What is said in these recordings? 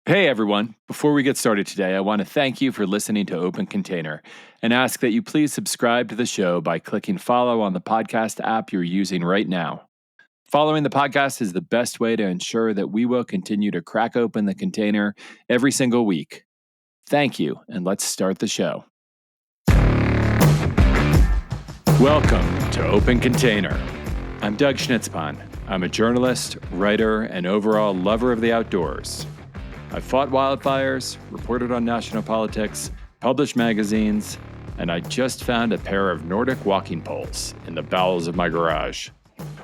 Hey everyone, before we get started today, I want to thank you for listening to Open Container and ask that you please subscribe to the show by clicking follow on the podcast app you're using right now. Following the podcast is the best way to ensure that we will continue to crack open the container every single week. Thank you, and let's start the show. Welcome to Open Container. I'm Doug Schnitzpahn. I'm a journalist, writer, and overall lover of the outdoors. I've fought wildfires, reported on national politics, published magazines, and I just found a pair of Nordic walking poles in the bowels of my garage.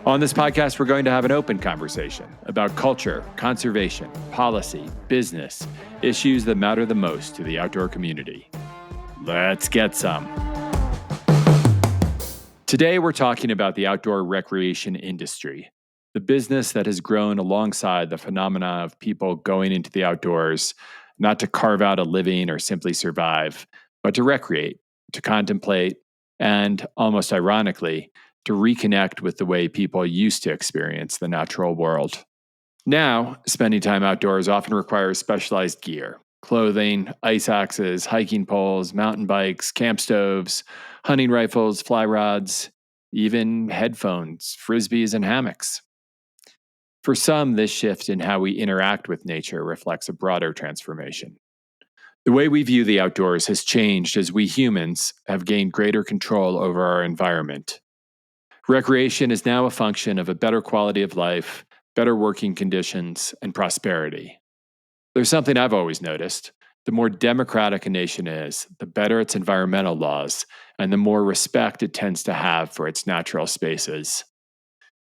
On this podcast, we're going to have an open conversation about culture, conservation, policy, business, issues that matter the most to the outdoor community. Let's get some. Today, we're talking about the outdoor recreation industry. The business that has grown alongside the phenomena of people going into the outdoors, not to carve out a living or simply survive, but to recreate, to contemplate, and, almost ironically, to reconnect with the way people used to experience the natural world. Now, spending time outdoors often requires specialized gear: clothing, ice axes, hiking poles, mountain bikes, camp stoves, hunting rifles, fly rods, even headphones, frisbees, and hammocks. For some, this shift in how we interact with nature reflects a broader transformation. The way we view the outdoors has changed as we humans have gained greater control over our environment. Recreation is now a function of a better quality of life, better working conditions, and prosperity. There's something I've always noticed. The more democratic a nation is, the better its environmental laws, and the more respect it tends to have for its natural spaces.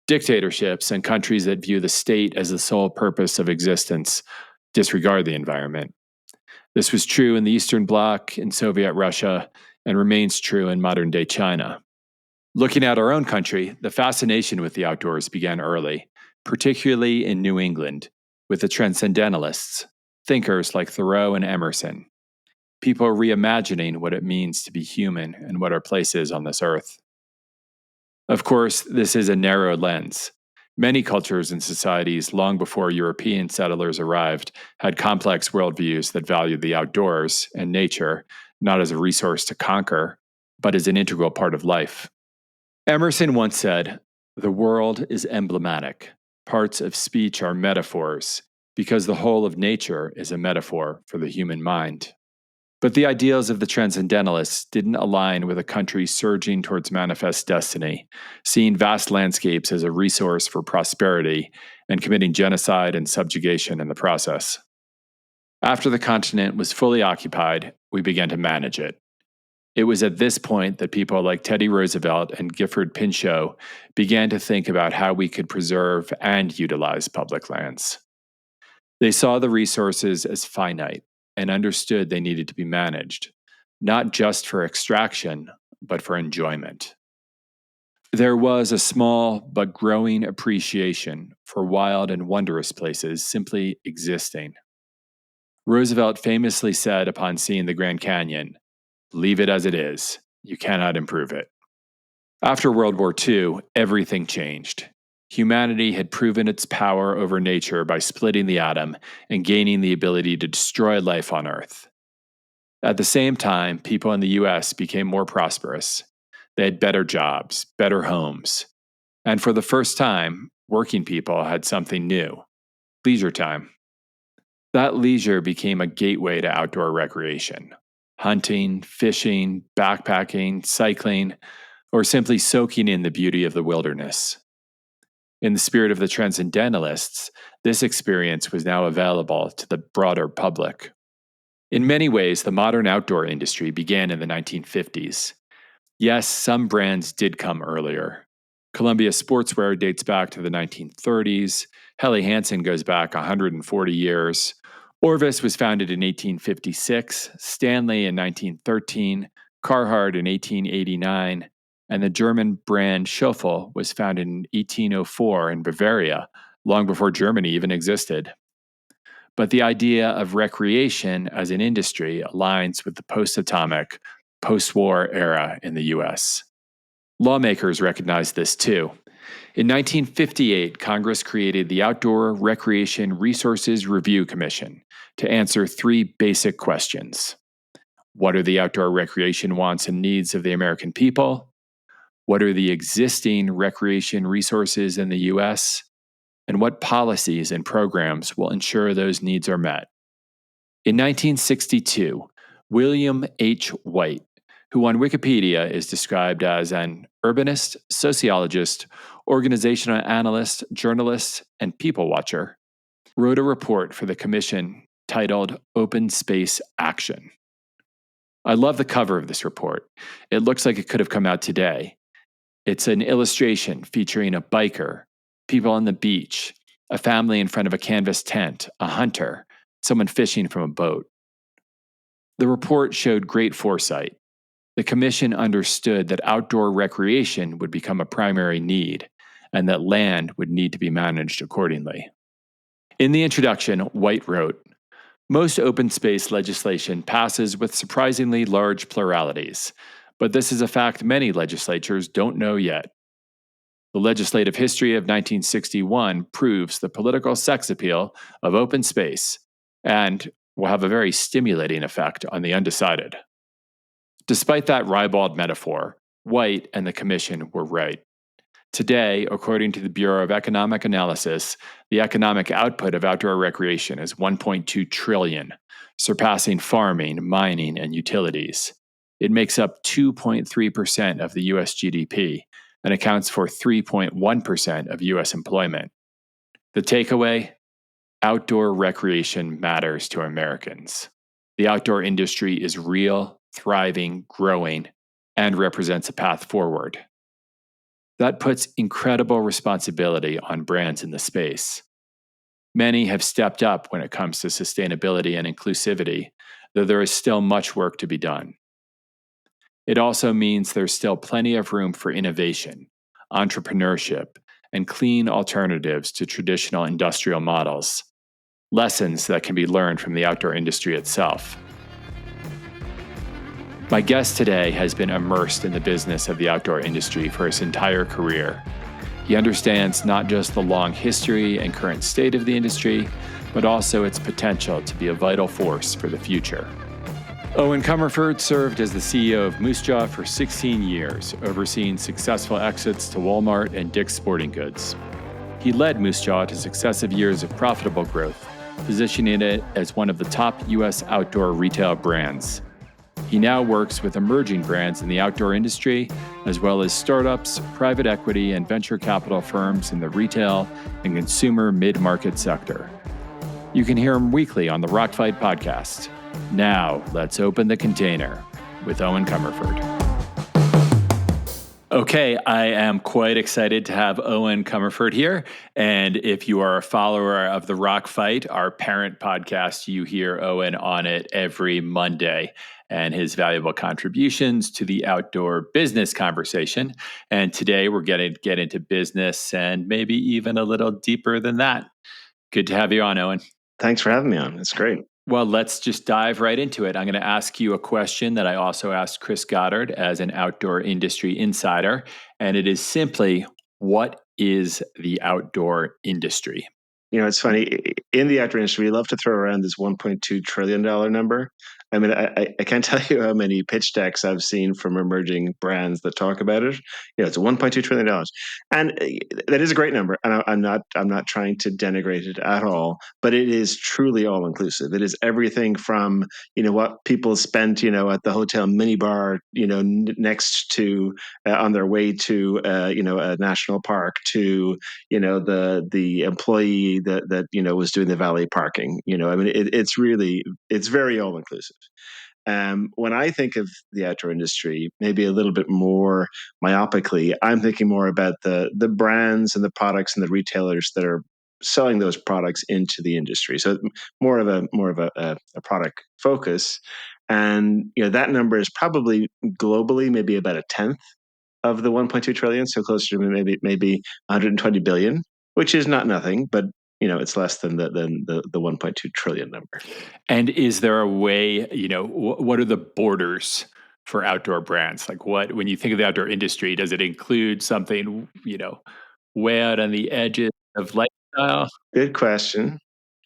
Dictatorships and countries that view the state as the sole purpose of existence disregard the environment. This was true in the Eastern Bloc, in Soviet Russia, and remains true in modern-day China. Looking at our own country, the fascination with the outdoors began early, particularly in New England, with the transcendentalists, thinkers like Thoreau and Emerson. People reimagining what it means to be human and what our place is on this earth. Of course, this is a narrow lens. Many cultures and societies, long before European settlers arrived, had complex worldviews that valued the outdoors and nature not as a resource to conquer, but as an integral part of life. Emerson once said, "The world is emblematic. Parts of speech are metaphors, because the whole of nature is a metaphor for the human mind." But the ideals of the transcendentalists didn't align with a country surging towards manifest destiny, seeing vast landscapes as a resource for prosperity and committing genocide and subjugation in the process. After the continent was fully occupied, we began to manage it. It was at this point that people like Teddy Roosevelt and Gifford Pinchot began to think about how we could preserve and utilize public lands. They saw the resources as finite and understood they needed to be managed, not just for extraction, but for enjoyment. There was a small but growing appreciation for wild and wondrous places simply existing. Roosevelt famously said upon seeing the Grand Canyon, "Leave it as it is. You cannot improve it." After World War II, everything changed. Humanity had proven its power over nature by splitting the atom and gaining the ability to destroy life on Earth. At the same time, people in the US became more prosperous. They had better jobs, better homes. And for the first time, working people had something new: leisure time. That leisure became a gateway to outdoor recreation: hunting, fishing, backpacking, cycling, or simply soaking in the beauty of the wilderness. In the spirit of the transcendentalists, this experience was now available to the broader public. In many ways, the modern outdoor industry began in the 1950s. Yes, some brands did come earlier. Columbia Sportswear dates back to the 1930s. Helly Hansen goes back 140 years. Orvis was founded in 1856, Stanley in 1913, Carhartt in 1889, and the German brand Schoeffel was founded in 1804 in Bavaria, long before Germany even existed. But the idea of recreation as an industry aligns with the post-atomic, post-war era in the US. Lawmakers recognized this too. In 1958, Congress created the Outdoor Recreation Resources Review Commission to answer three basic questions. What are the outdoor recreation wants and needs of the American people? What are the existing recreation resources in the U.S.? And what policies and programs will ensure those needs are met? In 1962, William H. White, who on Wikipedia is described as an urbanist, sociologist, organizational analyst, journalist, and people watcher, wrote a report for the commission titled Open Space Action. I love the cover of this report. It looks like it could have come out today. It's an illustration featuring a biker, people on the beach, a family in front of a canvas tent, a hunter, someone fishing from a boat. The report showed great foresight. The commission understood that outdoor recreation would become a primary need and that land would need to be managed accordingly. In the introduction, White wrote, "Most open space legislation passes with surprisingly large pluralities, but this is a fact many legislatures don't know yet. The legislative history of 1961 proves the political sex appeal of open space and will have a very stimulating effect on the undecided." Despite that ribald metaphor, White and the commission were right. Today, according to the Bureau of Economic Analysis, the economic output of outdoor recreation is $1.2 trillion, surpassing farming, mining, and utilities. It makes up 2.3% of the US GDP and accounts for 3.1% of US employment. The takeaway? Outdoor recreation matters to Americans. The outdoor industry is real, thriving, growing, and represents a path forward. That puts incredible responsibility on brands in the space. Many have stepped up when it comes to sustainability and inclusivity, though there is still much work to be done. It also means there's still plenty of room for innovation, entrepreneurship, and clean alternatives to traditional industrial models, lessons that can be learned from the outdoor industry itself. My guest today has been immersed in the business of the outdoor industry for his entire career. He understands not just the long history and current state of the industry, but also its potential to be a vital force for the future. Eoin Comerford served as the CEO of Moosejaw for 16 years, overseeing successful exits to Walmart and Dick's Sporting Goods. He led Moosejaw to successive years of profitable growth, positioning it as one of the top U.S. outdoor retail brands. He now works with emerging brands in the outdoor industry, as well as startups, private equity, and venture capital firms in the retail and consumer mid-market sector. You can hear him weekly on the Rockfight podcast. Now, let's open the container with Eoin Comerford. Okay, I am quite excited to have Eoin Comerford here. And if you are a follower of the Rock Fight, our parent podcast, you hear Eoin on it every Monday and his valuable contributions to the outdoor business conversation. And today we're going to get into business and maybe even a little deeper than that. Good to have you on, Eoin. Thanks for having me on. It's great. Well, let's just dive right into it. I'm going to ask you a question that I also asked Chris Goddard as an outdoor industry insider. And it is simply, what is the outdoor industry? You know, it's funny. In the outdoor industry, we love to throw around this $1.2 trillion number. I mean, I can't tell you how many pitch decks I've seen from emerging brands that talk about it. You know, it's $1.2 trillion, and that is a great number. And I'm not trying to denigrate it at all, but it is truly all inclusive. It is everything from what people spent at the hotel minibar next to on their way to a national park to the employee that was doing the valet parking. I mean, it's very all inclusive. When I think of the outdoor industry, maybe a little bit more myopically, I'm thinking more about the brands and the products and the retailers that are selling those products into the industry. So more of a product focus, and that number is probably globally maybe about a tenth of the 1.2 trillion, so closer to maybe 120 billion, which is not nothing, but it's less than the 1.2 trillion number. And is there a way, what are the borders for outdoor brands? Like when you think of the outdoor industry, does it include something, way out on the edges of lifestyle? Good question.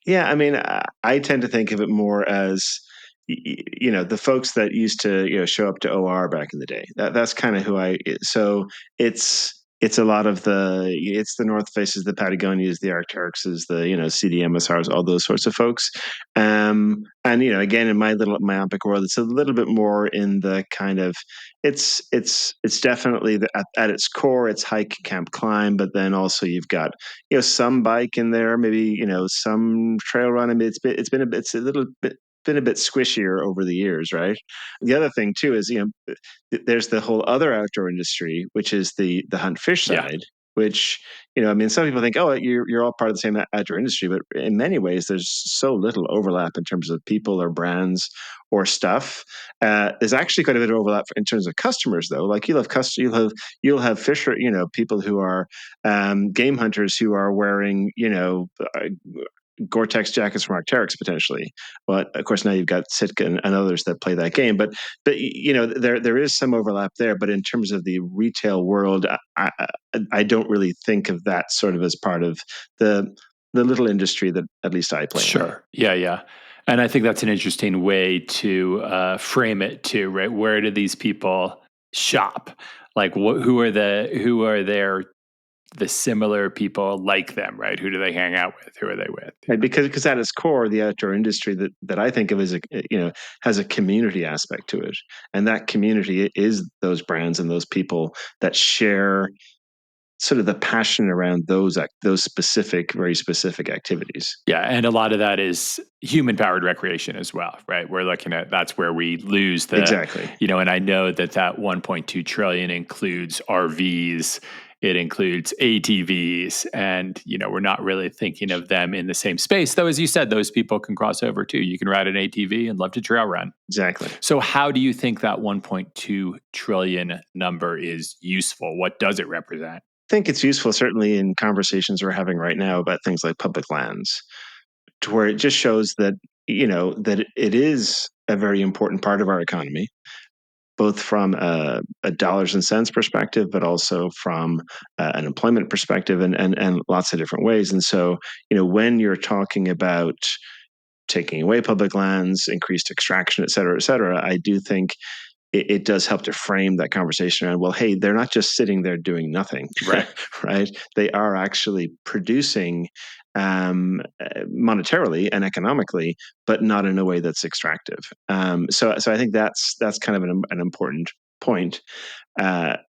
Yeah, I mean, I tend to think of it more as, the folks that used to, show up to OR back in the day. That's kind of who so it's a lot of it's the North Faces, the Patagonias, the Arcturixes, the, CDMSRs, all those sorts of folks. And, again, in my little myopic world, it's a little bit more in the kind of, it's definitely at its core, it's hike, camp, climb, but then also you've got, some bike in there, maybe, some trail run. I mean, it's a little been a bit squishier over the years, right? The other thing too is, there's the whole other outdoor industry, which is the hunt fish Yeah, side, which, I mean, some people think, oh, you're all part of the same outdoor industry, but in many ways, there's so little overlap in terms of people or brands or stuff. There's actually quite a bit of overlap in terms of customers, though. Like you'll have fisher, people who are game hunters who are wearing, Gore-Tex jackets from Arc'teryx potentially, but of course now you've got Sitka and others that play that game. But there is some overlap there. But in terms of the retail world, I don't really think of that sort of as part of the little industry that at least I play in. sure. Yeah, yeah. And I think that's an interesting way to frame it too, right? Where do these people shop? Like, who are the similar people like them, right? Who do they hang out with? Who are they with? Right, because at its core, the outdoor industry that I think of as has a community aspect to it, and that community is those brands and those people that share sort of the passion around those specific, very specific activities. Yeah, and a lot of that is human powered recreation as well, right? We're looking at that's where we lose Exactly. and I know that 1.2 trillion includes RVs, it includes ATVs, and we're not really thinking of them in the same space. Though, as you said, those people can cross over too. You can ride an ATV and love to trail run. Exactly. So, how do you think that 1.2 trillion number is useful? What does it represent? I think it's useful, certainly in conversations we're having right now about things like public lands, to where it just shows that that it is a very important part of our economy, both from a dollars and cents perspective, but also from an employment perspective, and lots of different ways. And so, when you're talking about taking away public lands, increased extraction, et cetera, I do think it does help to frame that conversation around, well, hey, they're not just sitting there doing nothing, Right. right? They are actually producing monetarily and economically, but not in a way that's extractive. So I think that's kind of an important point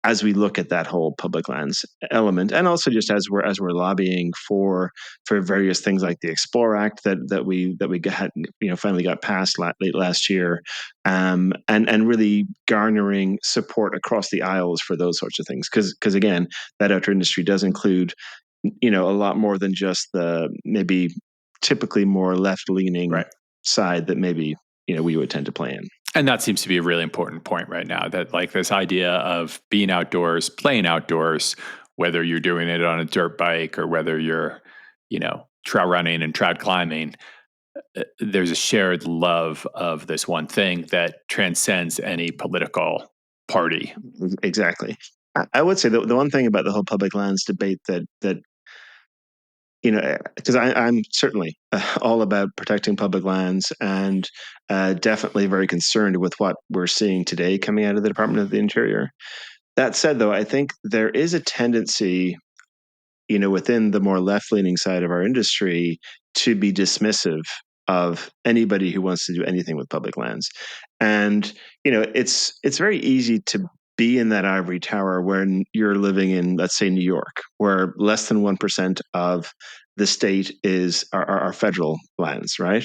as we look at that whole public lands element, and also just as we're lobbying for various things like the Explore Act that we got finally got passed late last year, and really garnering support across the aisles for those sorts of things, because again, that outdoor industry does include a lot more than just the maybe typically more left leaning Right. side that maybe we would tend to play in. And that seems to be a really important point right now, that like this idea of being outdoors, playing outdoors, whether you're doing it on a dirt bike or whether you're, trail running and trad climbing, there's a shared love of this one thing that transcends any political party. Exactly. I would say the one thing about the whole public lands debate that because I'm certainly all about protecting public lands, and definitely very concerned with what we're seeing today coming out of the Department of the Interior. That said, though, I think there is a tendency, within the more left-leaning side of our industry, to be dismissive of anybody who wants to do anything with public lands. And it's very easy to be in that ivory tower when you're living in, let's say, New York, where less than 1% of the state is our federal lands, right?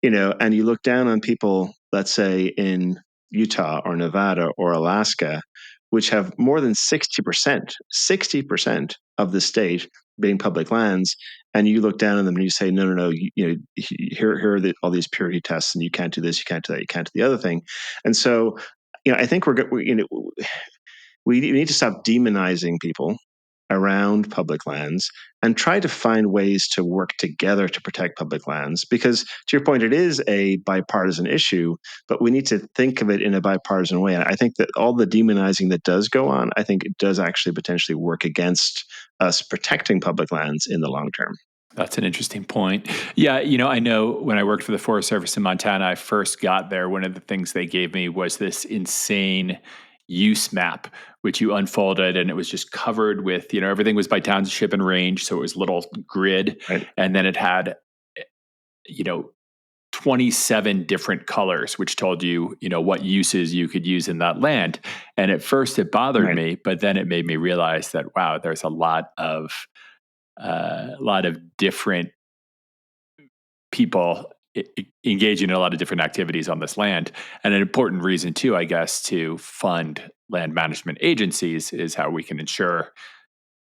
And you look down on people, let's say in Utah or Nevada or Alaska, which have more than 60% of the state being public lands. And you look down on them and you say, no, no, no, here are all these purity tests, and you can't do this, you can't do that, you can't do the other thing. And so, I think we need to stop demonizing people around public lands and try to find ways to work together to protect public lands, because to your point, it is a bipartisan issue, but we need to think of it in a bipartisan way. And I think that all the demonizing that does go on, I think it does actually potentially work against us protecting public lands in the long term. That's an interesting point. Yeah, I know when I worked for the Forest Service in Montana, I first got there, one of the things they gave me was this insane use map, which you unfolded and it was just covered with, everything was by township and range. So it was a little grid. Right. And then it had, you know, 27 different colors, which told you, what uses you could use in that land. And at first it bothered Right. me, but then it made me realize that, wow, there's a lot of different people engaging in a lot of different activities on this land. And an important reason, too, I guess, to fund land management agencies is how we can ensure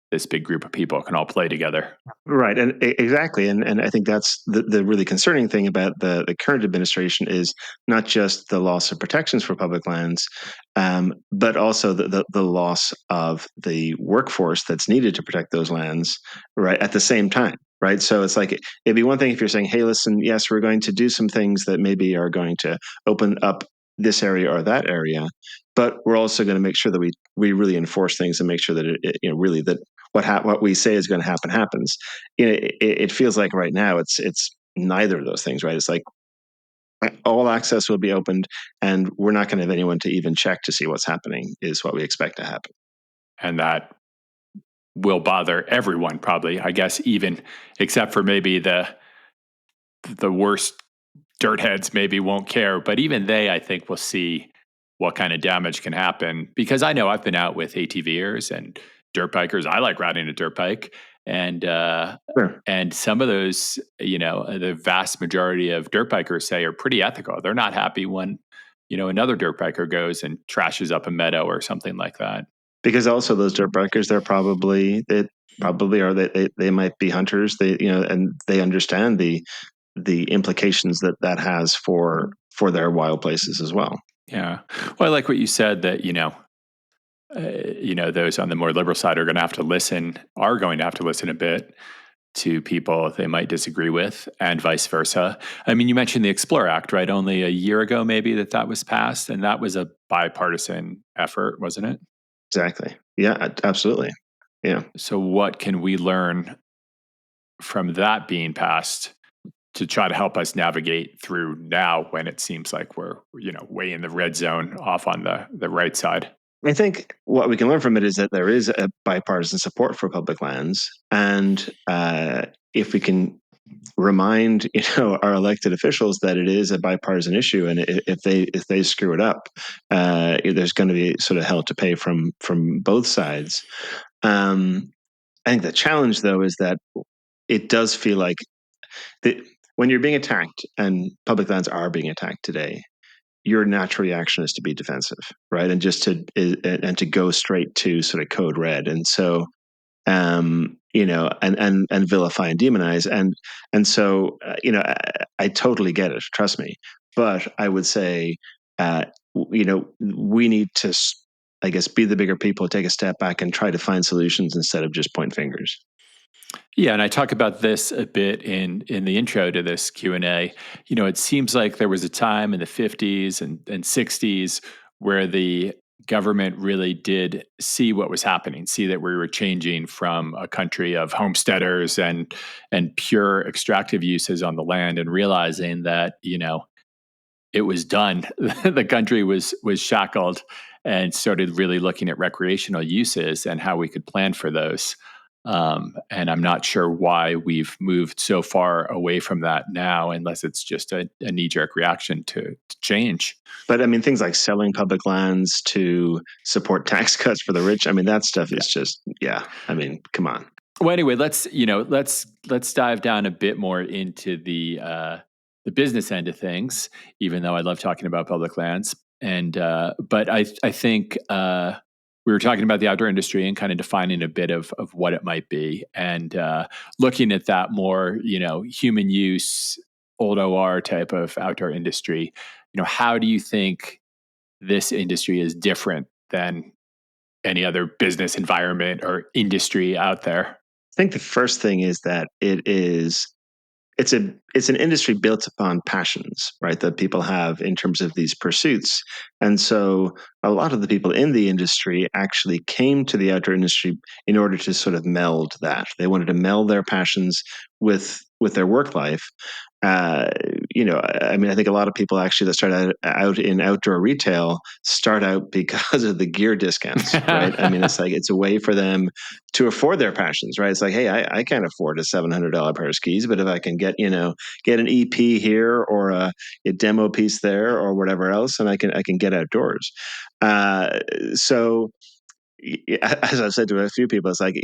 this big group of people can all play together. Right, and exactly, and I think that's the really concerning thing about the current administration is not just the loss of protections for public lands, but also the loss of the workforce that's needed to protect those lands. Right at the same time, right? So it's like it'd be one thing if you're saying, "Hey, listen, yes, we're going to do some things that maybe are going to open up this area or that area, but we're also going to make sure that we really enforce things and make sure that really that what we say is going to happen happens." It feels like right now it's neither of those things, right? It's like all access will be opened, and we're not going to have anyone to even check to see what's happening. Is what we expect to happen, And that will bother everyone, probably, I guess, even except for maybe the worst dirt heads maybe won't care, but even they, I think, will see what kind of damage can happen. Because I know I've been out with ATVers and dirt bikers. I like riding a dirt bike, and sure. and some of those, the vast majority of dirt bikers say are pretty ethical. They're not happy when, another dirt biker goes and trashes up a meadow or something like that. Because also those dirt bikers, they might be hunters. And they understand the implications that has for their wild places as well. Yeah. Well, I like what you said that, those on the more liberal side are going to have to listen a bit to people they might disagree with, and vice versa. I mean, you mentioned the Explore Act, right? Only a year ago, maybe that was passed, and that was a bipartisan effort, wasn't it? Exactly. Yeah, absolutely. Yeah. So, what can we learn from that being passed to try to help us navigate through now when it seems like we're, way in the red zone off on the right side? I think what we can learn from it is that there is a bipartisan support for public lands, and if we can remind our elected officials that it is a bipartisan issue, and if they screw it up, there's going to be sort of hell to pay from both sides. Um, I think the challenge, though, is that it does feel like that when you're being attacked, and public lands are being attacked today, your natural reaction is to be defensive, right? And to go straight to sort of code red. And so, and vilify and demonize. And so, I totally get it. Trust me. But I would say, we need to, I guess, be the bigger people, take a step back and try to find solutions instead of just point fingers. Yeah, and I talk about this a bit in the intro to this Q&A. It seems like there was a time in the 50s and 60s where the government really did see what was happening, see that we were changing from a country of homesteaders and pure extractive uses on the land, and realizing that, it was done. The country was shackled, and started really looking at recreational uses and how we could plan for those. And I'm not sure why we've moved so far away from that now, unless it's just a knee jerk reaction to change. But I mean, things like selling public lands to support tax cuts for the rich. I mean, that stuff Yeah. is just, yeah. I mean, come on. Well, anyway, let's dive down a bit more into the business end of things. Even though I love talking about public lands, and but I think we were talking about the outdoor industry and kind of defining a bit of what it might be, and looking at that more, human use, old OR type of outdoor industry. How do you think this industry is different than any other business environment or industry out there? I think the first thing is that it's an industry built upon passions, right? That people have in terms of these pursuits. And so a lot of the people in the industry actually came to the outdoor industry in order to sort of meld that. They wanted to meld their passions with their work life. uh, I mean, I think a lot of people actually that start out in outdoor retail start out because of the gear discounts, right? I mean, it's like it's a way for them to afford their passions, right? It's like, hey, I can't afford a $700 pair of skis, but if I can get an EP here or a demo piece there or whatever else, and I can get outdoors. So as I've said to a few people, it's like,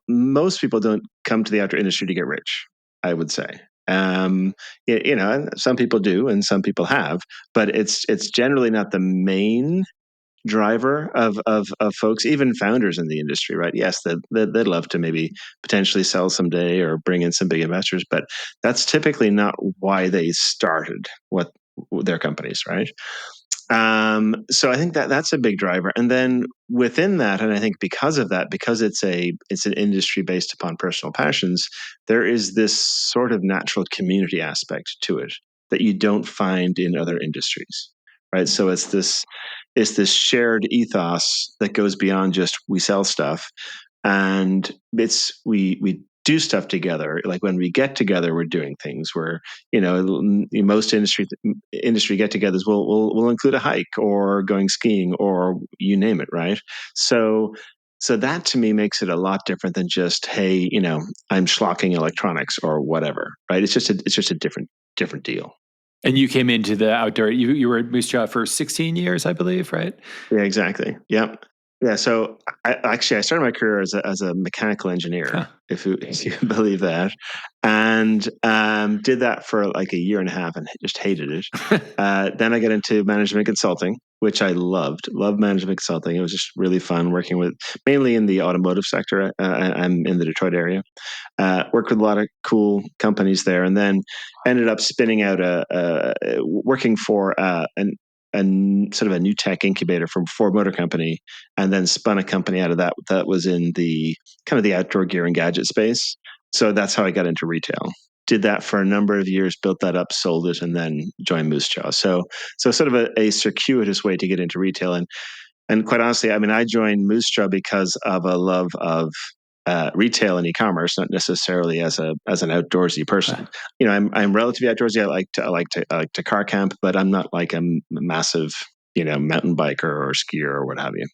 most people don't come to the outdoor industry to get rich, I would say. And some people do, and some people have, but it's generally not the main driver of folks, even founders in the industry, right? Yes, they'd love to maybe potentially sell someday or bring in some big investors, but that's typically not why they started what their companies, right? So I think that that's a big driver. And then within that, and I think because of that, because it's an industry based upon personal passions, there is this sort of natural community aspect to it that you don't find in other industries. Right. So it's this shared ethos that goes beyond just we sell stuff, and we do stuff together. Like when we get together, we're doing things where, most industry get-togethers will include a hike or going skiing or you name it, right? So that to me makes it a lot different than just, hey, I'm schlocking electronics or whatever, right? It's just a different deal. And you came into the outdoor, you were at Moosejaw for 16 years, I believe, right? Yeah, exactly. Yep. Yeah. So I started my career as a mechanical engineer, Huh. if you believe that, and did that for like a year and a half and just hated it. Then I got into management consulting, which I loved management consulting. It was just really fun working with mainly in the automotive sector. I'm in the Detroit area. Worked with a lot of cool companies there, and then ended up spinning out working for a sort of a new tech incubator from Ford Motor Company, and then spun a company out of that was in the kind of the outdoor gear and gadget space. So that's how I got into retail. Did that for a number of years, built that up, sold it, and then joined Moosejaw. So sort of a circuitous way to get into retail. And quite honestly, I mean, I joined Moosejaw because of a love of retail and e-commerce, not necessarily as an outdoorsy person. I'm relatively outdoorsy. I like to car camp, but I'm not like a massive mountain biker or skier or what have you.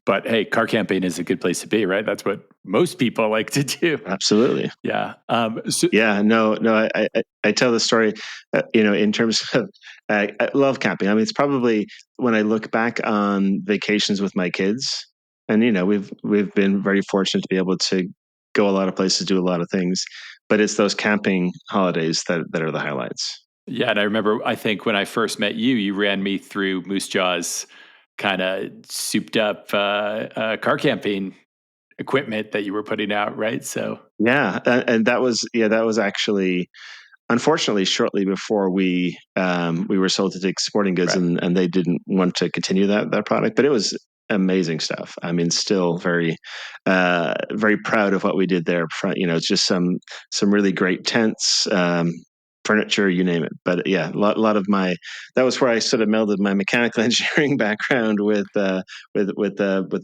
But hey, car camping is a good place to be, right? That's what most people like to do. Absolutely. Yeah. Yeah, no. I tell the story, in terms of, I love camping. I mean, it's probably when I look back on vacations with my kids, and we've been very fortunate to be able to go a lot of places, do a lot of things, but it's those camping holidays that are the highlights. Yeah, and I remember, I think when I first met you, you ran me through Moose Jaw's kind of souped up car camping equipment that you were putting out, right? So, Yeah, and that was actually, unfortunately, shortly before we were sold to Dick's Sporting Goods, right. and they didn't want to continue that product, but it was amazing stuff. I mean, still very proud of what we did there. It's just some really great tents, furniture, you name it. But yeah, a lot of my that was where I sort of melded my mechanical engineering background with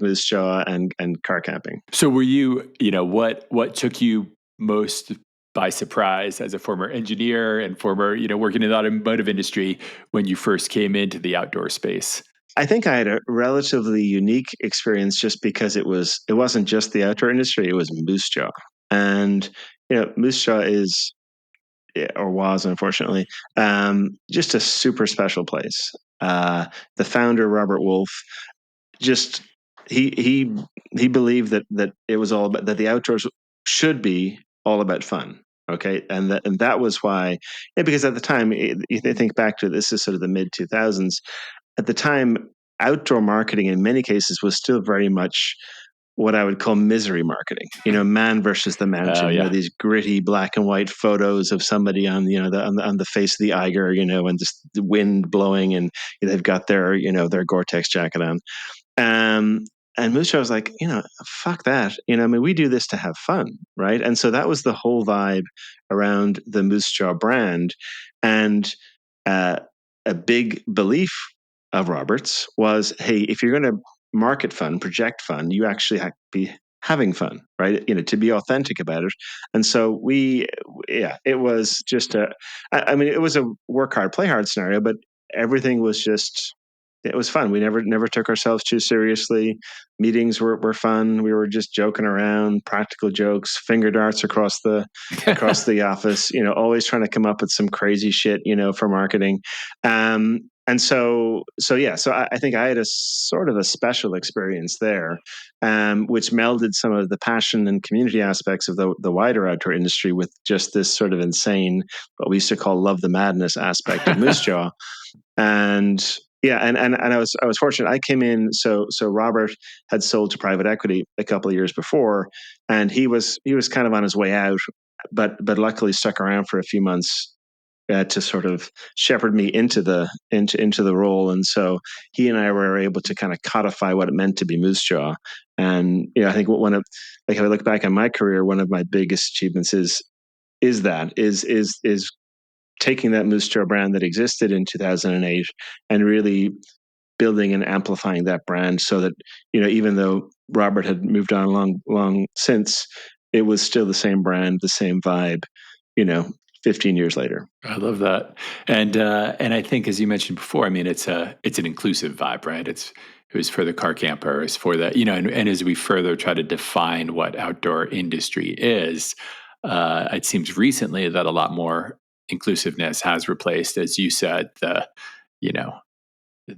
Moose Jaw and car camping. So were you, what took you most by surprise as a former engineer and former, working in the automotive industry when you first came into the outdoor space? I think I had a relatively unique experience just because it wasn't just the outdoor industry, it was Moose Jaw. And Moose Jaw is, or was, unfortunately, just a super special place. The founder, Robert Wolf, just he he believed that it was all about, that the outdoors should be all about fun. Okay, and that was why, because at the time, if you think back to this is sort of the mid 2000s. At the time, outdoor marketing in many cases was still very much what I would call misery marketing. Man versus the Oh, mountain. yeah. These gritty black and white photos of somebody on on the face of the Eiger. And just the wind blowing, and they've got their Gore-Tex jacket on. Um, and Moosejaw was like, fuck that. I mean, we do this to have fun, right? And so that was the whole vibe around the Moosejaw brand. And uh, a big belief of Robert's was, hey, if you're going to market fun, project fun, you actually have to be having fun, right? To be authentic about it. And so it was just I mean, it was a work hard, play hard scenario, but everything was just, it was fun. We never took ourselves too seriously. Meetings were fun. We were just joking around, practical jokes, finger darts across the office. Always trying to come up with some crazy shit, for marketing. And so yeah, so I think I had a sort of a special experience there, which melded some of the passion and community aspects of the wider outdoor industry with just this sort of insane, what we used to call love the madness aspect of Moosejaw. And yeah, and I was fortunate. I came in, so Robert had sold to private equity a couple of years before, and he was kind of on his way out, but luckily stuck around for a few months to sort of shepherd me into the role. And so he and I were able to kind of codify what it meant to be Moosejaw. And I think one of, like, if I look back on my career, one of my biggest achievements is taking that Moosejaw brand that existed in 2008 and really building and amplifying that brand so that, even though Robert had moved on long since, it was still the same brand, the same vibe, 15 years later. I love that, and I think, as you mentioned before, I mean, it's an inclusive vibe, right? It was for the car camper, it's for the, and as we further try to define what outdoor industry is, it seems recently that a lot more inclusiveness has replaced, as you said, you know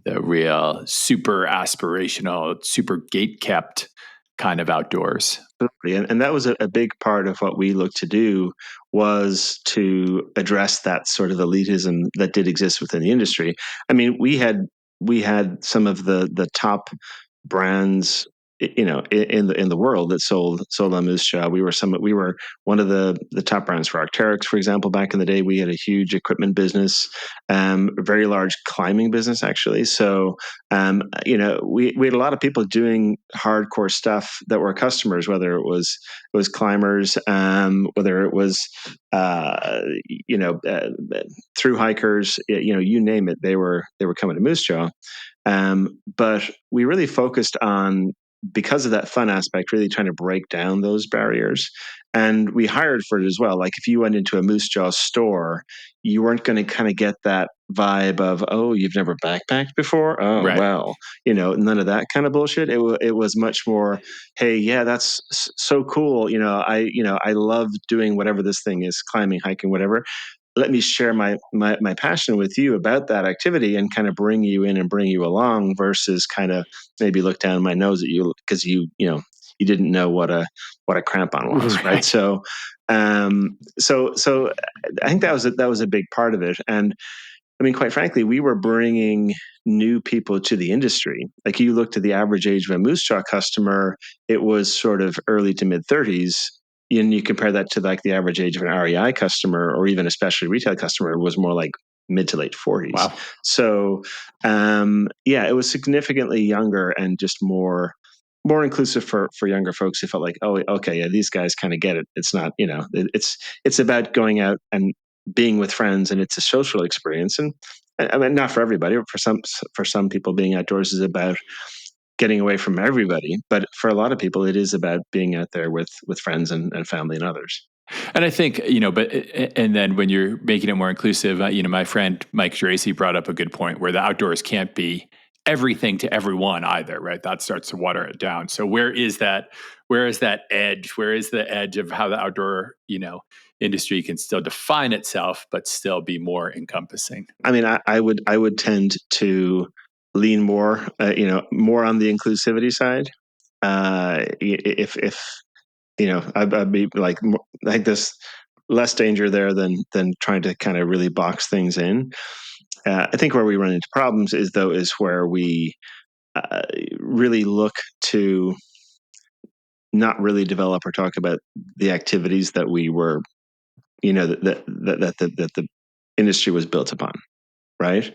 the real super aspirational, super gate kept kind of outdoors. And that was a big part of what we looked to do, was to address that sort of elitism that did exist within the industry. I mean, we had some of the top brands, in the world that sold on Moosejaw. We were one of the top brands for Arc'teryx, for example. Back in the day, we had a huge equipment business, a very large climbing business, actually. So we had a lot of people doing hardcore stuff that were customers, whether it was climbers, whether it was uh, you know uh, through hikers, you name it, they were coming to Moosejaw. But we really focused on, because of that fun aspect, really trying to break down those barriers. And we hired for it as well. Like, if you went into a Moosejaw store, you weren't going to kind of get that vibe of, oh, you've never backpacked before? Oh, Right. well, none of that kind of bullshit. It was much more, hey, yeah, that's so cool. I love doing whatever this thing is, climbing, hiking, whatever. Let me share my passion with you about that activity and kind of bring you in and bring you along, versus kind of maybe look down my nose at you because you didn't know what a crampon was, right? Right. So I think that was a big part of it. And I mean, quite frankly, we were bringing new people to the industry. Like, you looked at the average age of a Moosejaw customer, it was sort of early to mid 30s. And you compare that to, like, the average age of an REI customer, or even especially retail customer, was more like mid to late 40s. Wow. So, yeah, it was significantly younger and just more inclusive for younger folks who felt like, oh, okay, yeah, these guys kind of get it. It's not, it's about going out and being with friends, and it's a social experience. And I mean, not for everybody, but for some people, being outdoors is about getting away from everybody. But for a lot of people, it is about being out there with friends and family and others. And I think, but, and then when you're making it more inclusive, my friend Mike Geraci brought up a good point where the outdoors can't be everything to everyone either, right? That starts to water it down. So where is that edge? Where is the edge of how the outdoor, industry can still define itself, but still be more encompassing? I mean, I would tend to lean more on the inclusivity side. If I'd be like, like this, less danger there than trying to kind of really box things in. I think where we run into problems is where we uh, really look to not really develop or talk about the activities that we were, that the industry was built upon, right?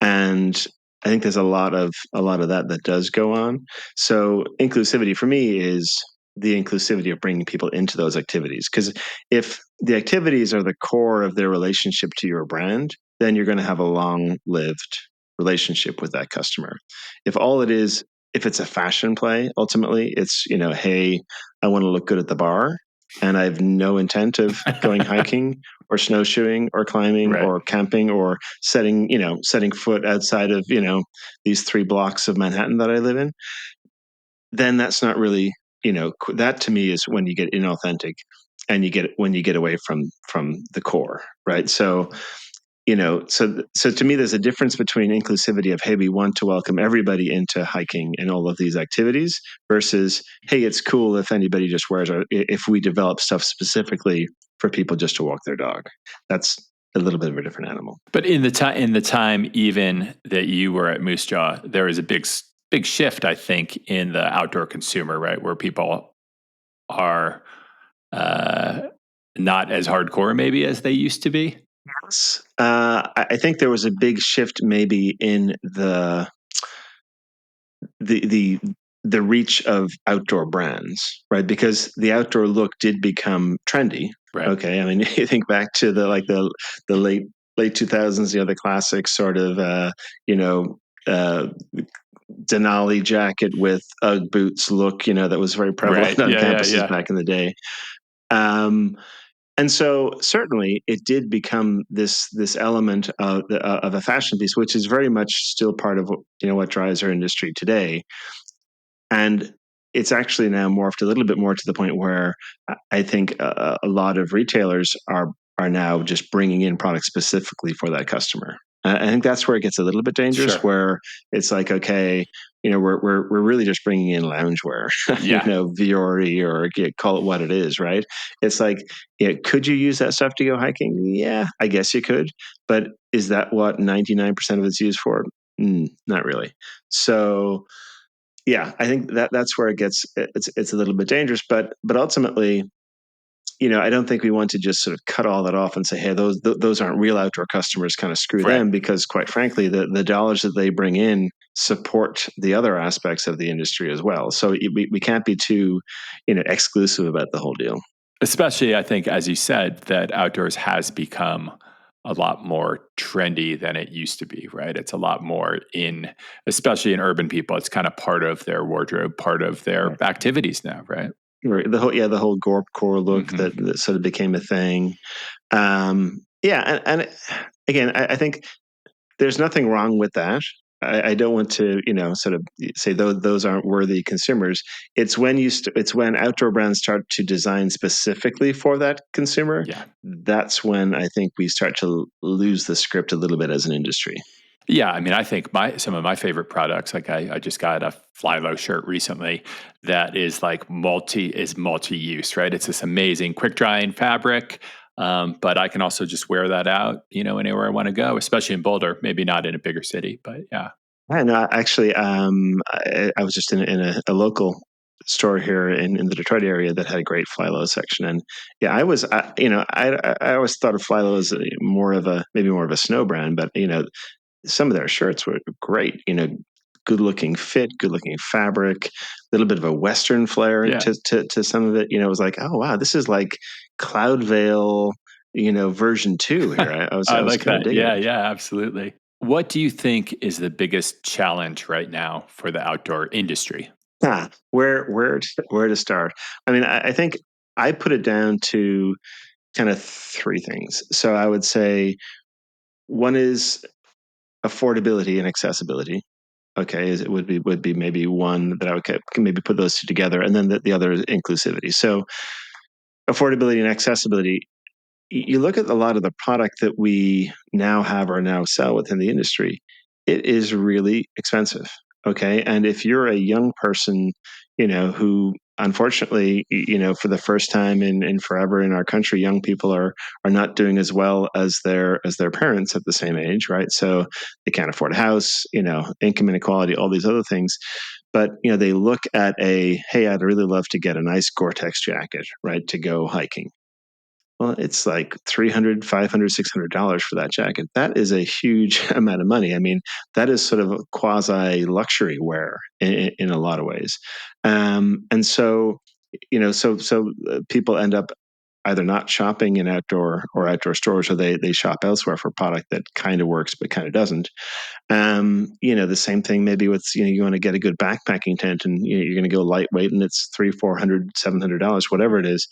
And I think there's a lot of that does go on. So inclusivity for me is the inclusivity of bringing people into those activities. Because if the activities are the core of their relationship to your brand, then you're going to have a long-lived relationship with that customer. If all it is, if it's a fashion play, ultimately, it's, hey, I want to look good at the bar, and I have no intent of going hiking or snowshoeing or climbing Right. or camping or setting foot outside of, these 3 blocks of Manhattan that I live in, then that's not really, that to me is when you get inauthentic and when you get away from the core, right? So, so to me, there's a difference between inclusivity of, hey, we want to welcome everybody into hiking and all of these activities versus, hey, it's cool if anybody just if we develop stuff specifically for people just to walk their dog. That's a little bit of a different animal. But in the time even that you were at Moosejaw, there was a big shift, I think, in the outdoor consumer, right, where people are uh, not as hardcore maybe as they used to be. Yes. I think there was a big shift maybe in the the the reach of outdoor brands, right? Because the outdoor look did become trendy. Right. Okay, I mean, you think back to the late 2000s, the classic sort of you know uh, Denali jacket with UGG boots look, that was very prevalent Right. on Yeah. Yeah. campuses Yeah. back in the day. Um, and so certainly it did become this element of a fashion piece, which is very much still part of what drives our industry today. And it's actually now morphed a little bit more to the point where I think a lot of retailers are now just bringing in products specifically for that customer. I think that's where it gets a little bit dangerous, Sure. where it's like, okay, we're really just bringing in loungewear, Yeah. Viore, or call it what it is, right? It's like, could you use that stuff to go hiking? Yeah, I guess you could, but is that what 99% of it's used for? Not really. So yeah, I think that's where it's a little bit dangerous, but ultimately, I don't think we want to just sort of cut all that off and say, hey, those aren't real outdoor customers, kind of screw Right. them, because quite frankly, the dollars that they bring in support the other aspects of the industry as well. So we can't be too, exclusive about the whole deal. Especially, I think, as you said, that outdoors has become a lot more trendy than it used to be, right? It's a lot more especially in urban people, it's kind of part of their wardrobe, part of their Right. activities now, right? Right. The whole gorp core look Hmm. that sort of became a thing. Yeah, and again, I think there's nothing wrong with that. I don't want to, sort of say those aren't worthy consumers. It's when it's when outdoor brands start to design specifically for that consumer. Yeah. That's when I think we start to lose the script a little bit as an industry. Yeah, I mean, I think some of my favorite products, like I just got a fly low shirt recently that is like multi use, right? It's this amazing quick drying fabric, but I can also just wear that out, anywhere I want to go, especially in Boulder. Maybe not in a bigger city, but yeah, I know. Actually, I was just in a local store here in the Detroit area that had a great Philo section, and yeah, I always thought of Philo as maybe more of a snow brand, but some of their shirts were great. Good looking fit, good looking fabric, a little bit of a Western flair yeah, to some of it. It was like, oh wow, this is like Cloudvale, version 2 here. I I was like kind of that. digging Yeah, it. yeah, absolutely. What do you think is the biggest challenge right now for the outdoor industry? Where to start? I mean, I think I put it down to kind of 3 things. So I would say one is affordability and accessibility. Okay, it would be maybe one that I would can maybe put those two together, and then the other is inclusivity. So affordability and accessibility. You look at a lot of the product that we now have or now sell within the industry, it is really expensive. Okay. And if you're a young person, who unfortunately, for the first time in forever in our country, young people are not doing as well as their parents at the same age, right? So they can't afford a house, income inequality, all these other things. But they look at hey, I'd really love to get a nice Gore-Tex jacket, right, to go hiking. Well, it's like 300, 500, $600 for that jacket. That is a huge amount of money. I mean, that is sort of a quasi luxury wear in a lot of ways. And so, people end up either not shopping in outdoor stores, or they shop elsewhere for a product that kind of works but kind of doesn't. The same thing maybe with, you want to get a good backpacking tent, and you're going to go lightweight, and it's 300, 400, $700, whatever it is.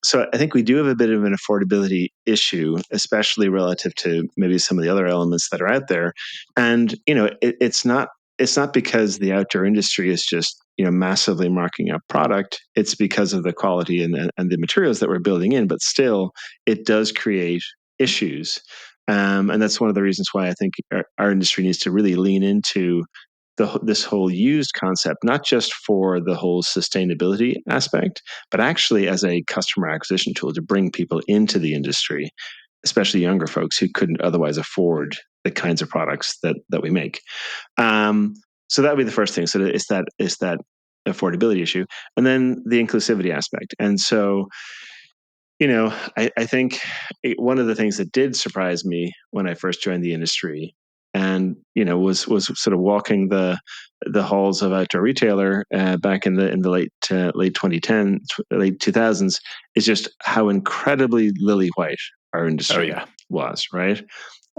So I think we do have a bit of an affordability issue, especially relative to maybe some of the other elements that are out there. And it's not because the outdoor industry is just massively marking up product. It's because of the quality and the materials that we're building in. But still, it does create issues, and that's one of the reasons why I think our industry needs to really lean into this whole used concept, not just for the whole sustainability aspect, but actually as a customer acquisition tool to bring people into the industry, especially younger folks who couldn't otherwise afford the kinds of products that we make. Um, so that would be the first thing. So it's that affordability issue, and then the inclusivity aspect. And so, I think one of the things that did surprise me when I first joined the industry, and was sort of walking the halls of outdoor retailer back in the late 2010, late 2000s, is just how incredibly lily white our Oh industry yeah. was, right?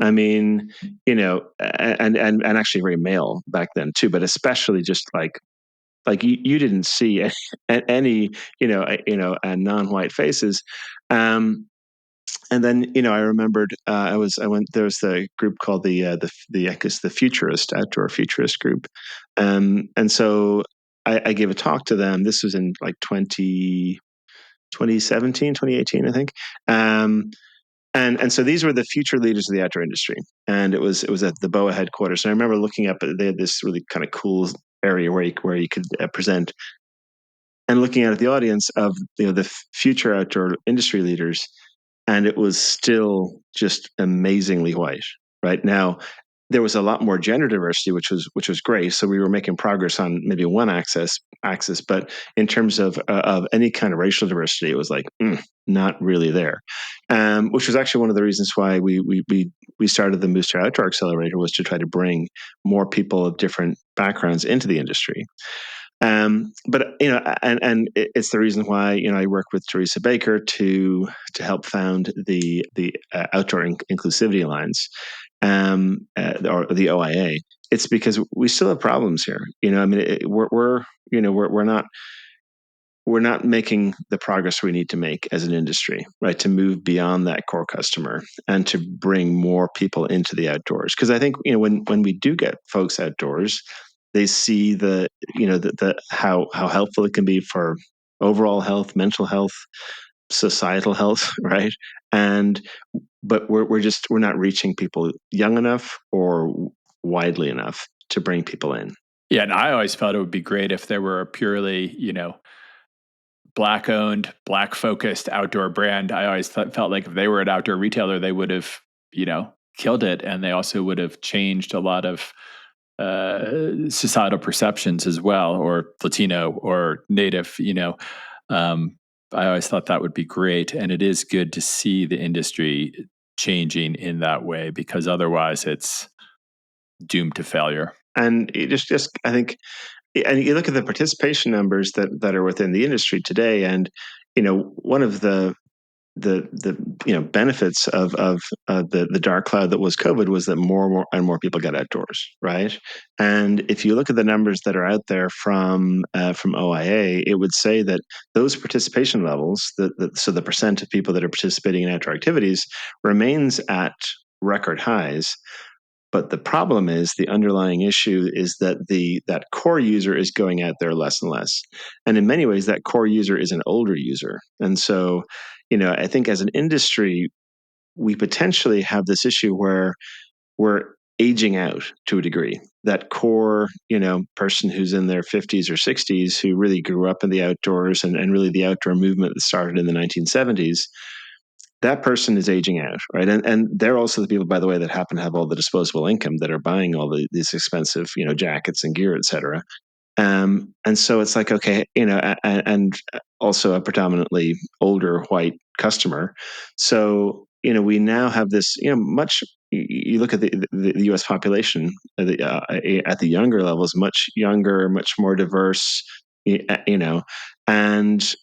I mean, and actually very male back then too, but especially just like you didn't see any non-white faces. um and then I remembered, I went there was the group called the I guess the futurist outdoor futurist group. And so I gave a talk to them. This was in like 2017, 2018, I think. Um and so these were the future leaders of the outdoor industry, and it was at the BOA headquarters. And I remember looking up, they had this really kind of cool area where you could present, and looking at the audience of the future outdoor industry leaders, and it was still just amazingly white. Right now, there was a lot more gender diversity, which was great. So we were making progress on maybe one axis, but in terms of any kind of racial diversity, it was like not really there. Which was actually one of the reasons why we started the Moosejaw Outdoor Accelerator, was to try to bring more people of different backgrounds into the industry. But and it's the reason why I work with Teresa Baker to help found the Outdoor Inclusivity Alliance, or the OIA. It's because we still have problems here. I mean, we're not making the progress we need to make as an industry, right? To move beyond that core customer and to bring more people into the outdoors. Because I think when we do get folks outdoors, they see the how helpful it can be for overall health, mental health, societal health, right? And but we're not reaching people young enough or widely enough to bring people in. Yeah, and I always felt it would be great if there were a purely, black owned, black focused outdoor brand. I always felt like if they were an outdoor retailer, they would have, killed it. And they also would have changed a lot of societal perceptions as well, or Latino or Native, Um, I always thought that would be great. And it is good to see the industry changing in that way, because otherwise it's doomed to failure. And it just I think, and you look at the participation numbers that are within the industry today, and one of the benefits of the dark cloud that was COVID was that more and more people got outdoors, right? And if you look at the numbers that are out there from OIA, it would say that those participation levels, so the percent of people that are participating in outdoor activities, remains at record highs. But the problem is, the underlying issue is that that core user is going out there less and less. And in many ways, that core user is an older user. And so, I think as an industry, we potentially have this issue where we're aging out to a degree. That core, person who's in their 50s or 60s, who really grew up in the outdoors, and really the outdoor movement that started in the 1970s, that person is aging out, right? And they're also the people, by the way, that happen to have all the disposable income, that are buying all these expensive, jackets and gear, et cetera. And so it's like, okay, and also a predominantly older white customer. So, we now have this, much, you look at the US population at the younger levels, much younger, much more diverse, you know, and,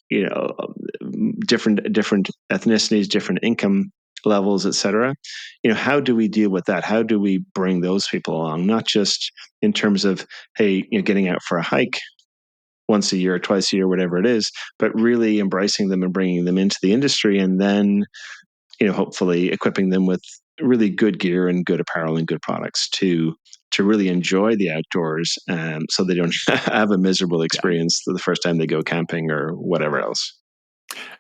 different ethnicities, different income levels, et cetera. How do we deal with that? How do we bring those people along? Not just in terms of, hey, getting out for a hike once a year or twice a year, whatever it is, but really embracing them and bringing them into the industry, and then, hopefully equipping them with really good gear and good apparel and good products to really enjoy the outdoors, so they don't have a miserable Yeah. experience the first time they go camping or whatever else.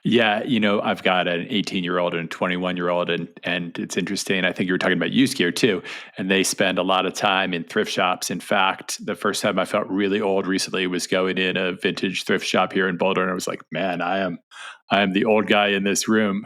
Yeah, I've got an 18-year-old and a 21-year-old, and it's interesting. I think you were talking about used gear too, and they spend a lot of time in thrift shops. In fact, the first time I felt really old recently was going in a vintage thrift shop here in Boulder, and I was like, "Man, I am the old guy in this room."